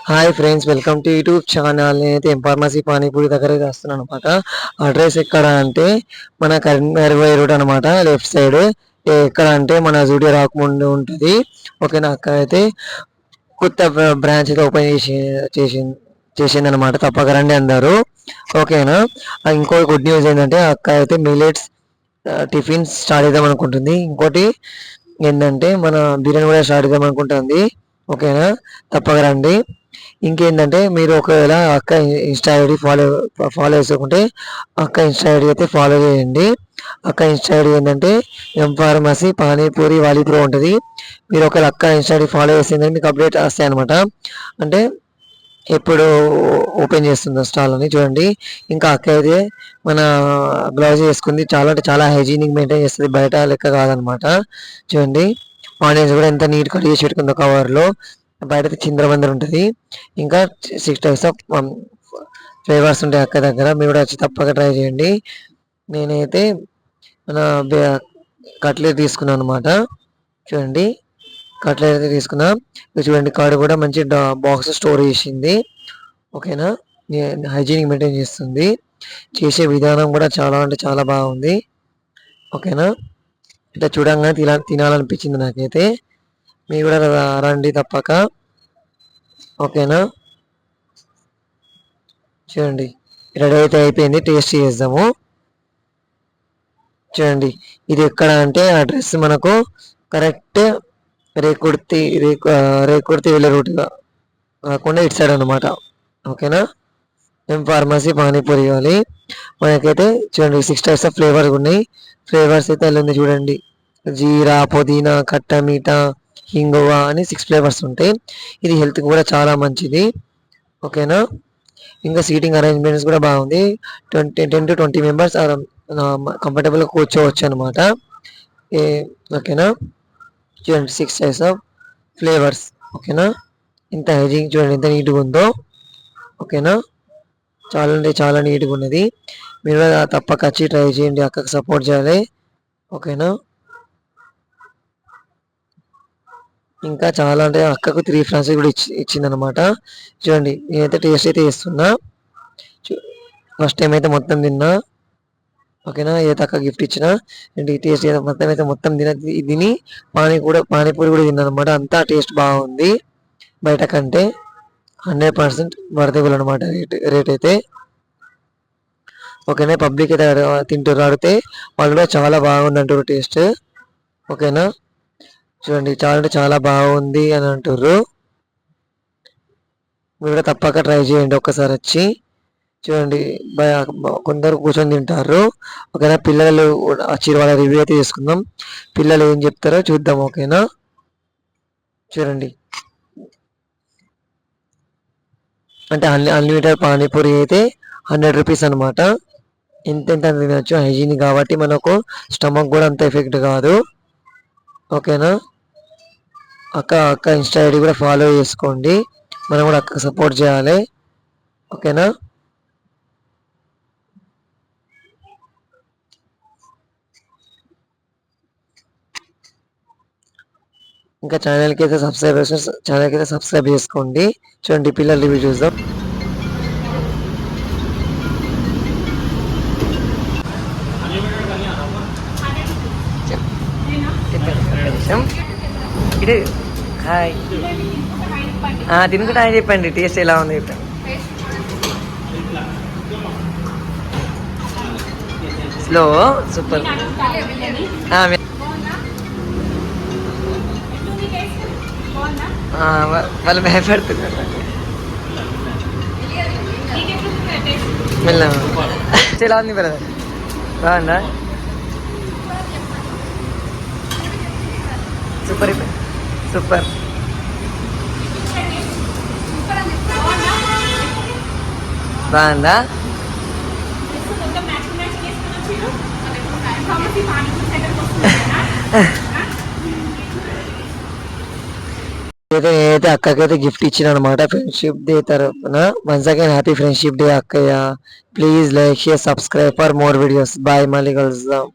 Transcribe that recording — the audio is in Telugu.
Hi friends, welcome to YouTube channel. నేనైతే ఎంఫార్మసీ పానీపూరి దగ్గర వస్తున్నాను అనమాట. అడ్రస్ ఎక్కడ అంటే మన కరీంనగర్ రోడ్ అనమాట, లెఫ్ట్ సైడ్. ఎక్కడ అంటే మన జూడియో రాకముందు ఉంటుంది. ఓకేనా, అక్కడ అయితే కొత్త బ్రాంచ్ అయితే ఓపెన్ చేసింది అనమాట. తప్పక రండి అందరూ. ఓకేనా. ఇంకో గుడ్ న్యూస్ ఏంటంటే అక్కడ అయితే మిల్లెట్స్ టిఫిన్స్ స్టార్ట్ చేద్దాం అనుకుంటుంది. ఇంకోటి ఏంటంటే మన బిర్యానీ కూడా స్టార్ట్ చేద్దాం అనుకుంటుంది. ఓకేనా, తప్పక రండి. ఇంకేంటంటే మీరు ఒకవేళ అక్క ఇన్స్టా ఐడి ఫాలో చేసుకుంటే అక్క ఇన్స్టా ఐడి అయితే ఫాలో చేయండి. అక్క ఇన్స్టా ఐడి ఏంటంటే ఎంఫార్మసీ పానీపూరి వాలీప్రో ఉంటుంది. మీరు ఒకవేళ అక్క ఇన్స్టా ఐడి ఫాలో చేసిందంటే మీకు అప్డేట్ వస్తాయి అనమాట. అంటే ఎప్పుడు ఓపెన్ చేస్తుందో స్టాల్ అని చూడండి. ఇంకా అక్క అయితే మన గ్లౌజ్ వేసుకుంది. చాలా అంటే చాలా హైజీనిక్ మెయింటైన్ చేస్తుంది, బయట లెక్క కాదనమాట. చూడండి, ఆనియన్స్ కూడా ఎంత నీట్ కట్ చేసి పెట్టుకుందో కవర్లో. బయట చింద్రబందర్ ఉంటుంది. ఇంకా 6 టైప్స్ ఆఫ్ ఫ్లేవర్స్ ఉంటాయి అక్క దగ్గర. మీరు కూడా వచ్చి తప్పక ట్రై చేయండి. నేనైతే మన కట్లెట్ తీసుకున్నాను అనమాట. చూడండి, కట్లెట్ అయితే తీసుకున్నా. చూడండి, కార్డు కూడా మంచి బాక్స్ స్టోర్ చేసింది. ఓకేనా, హైజీనిక్ మెయింటైన్ చేస్తుంది. చేసే విధానం కూడా చాలా అంటే చాలా బాగుంది. ఓకేనా, ఇట్లా చూడంగానే తినాలనిపించింది నాకైతే. మీరు కూడా రండి తప్పక. ఓకేనా, చూడండి రెడీ అయితే అయిపోయింది. టేస్ట్ చేద్దాము. చూడండి, ఇది ఎక్కడ అంటే అడ్రస్ మనకు కరెక్ట్ రేకుర్తి వెళ్ళే రూట్గా కాకుండా ఇటు సైడ్ అనమాట. ఓకేనా, మేము ఫార్మసీ పానీపూరి ఇవ్వాలి. మనకైతే చూడండి 6 టైప్స్ ఆఫ్ ఫ్లేవర్స్ ఉన్నాయి. ఫ్లేవర్స్ అయితే వెళ్ళింది చూడండి. జీరా, పుదీనా, కట్ట, మీఠా, హింగువా అని 6 ఫ్లేవర్స్ ఉంటాయి. ఇది హెల్త్కి కూడా చాలా మంచిది. ఓకేనా, ఇంకా సీటింగ్ అరేంజ్మెంట్స్ కూడా బాగుంది. 10 to 20 మెంబర్స్ కంఫర్టబుల్గా కూర్చోవచ్చు అనమాట. ఓకేనా, చూడండి 6 టైప్స్ ఆఫ్ ఫ్లేవర్స్. ఓకేనా, ఇంత హైజీన్ చూడండి ఎంత నీట్గా ఉందో. ఓకేనా, చాలా అంటే చాలా నీట్గా ఉన్నది. మీరు తప్పక వచ్చి ట్రై చేయండి, అక్కకి సపోర్ట్ చేయాలి. ఓకేనా, ఇంకా చాలా అంటే అక్కకు 3 ఫ్రాన్స్ కూడా ఇచ్చిందనమాట. చూడండి, నేనైతే టేస్ట్ అయితే చేస్తున్నా. ఫస్ట్ టైం అయితే మొత్తం తిన్నా. ఓకేనా, ఏదైతే అక్క గిఫ్ట్ ఇచ్చిన టేస్ట్ మొత్తం అయితే మొత్తం తిని పానీపూరి కూడా తిన్నాను అనమాట. అంతా టేస్ట్ బాగుంది బయట కంటే. 100% వర్తబుల్ అనమాట రేట్ అయితే. ఓకేనా, పబ్లిక్ అయితే తింటారు, ఆడితే వాళ్ళు కూడా చాలా బాగుంది అంటారు టేస్ట్. ఓకేనా, చూడండి చాలా అంటే చాలా బాగుంది అని అంటారు. మీరు కూడా తప్పక ట్రై చేయండి ఒక్కసారి వచ్చి. చూడండి, కొందరు కూర్చొని తింటారు. ఓకేనా, పిల్లలు వచ్చి వాళ్ళ రివ్యూ అయితే తీసుకుందాం. పిల్లలు ఏం చెప్తారో చూద్దాం. ఓకేనా, చూడండి అంటే అన్లిమిటెడ్ పానీపూరి అయితే 100 రూపీస్ అనమాట. ఎంత తినచ్చు, హైజీనిక్ కాబట్టి మనకు స్టమక్ కూడా అంత ఎఫెక్ట్ కాదు. ఓకేనా, అక్క ఇన్స్టా ఐడి కూడా ఫాలో చేసుకోండి. మనం కూడా అక్కకు సపోర్ట్ చేయాలి. ఓకేనా, ఇంకా ఛానల్కి అయితే సబ్స్క్రైబ్ చేసుకోండి. చూడండి, పిల్లల రివ్యూ చూద్దాం. ఇది హాయ్ తినుకుంటా అని చెప్పండి. టేస్ట్ ఎలా ఉంది చెప్పండి. Slow super. వాళ్ళు భయపడుతున్నారు. మెల్ల ఎలా ఉంది బ్రదర్, బాగుందా? Super super. బాగుందా? నేనైతే అక్కకైతే గిఫ్ట్ ఇచ్చిన అనమాట ఫ్రెండ్షిప్ డే తరఫున. Once again happy friendship day అక్కయ్య. Please like, share, subscribe for more videos. Bye, మళ్ళీ కలుద్దాం.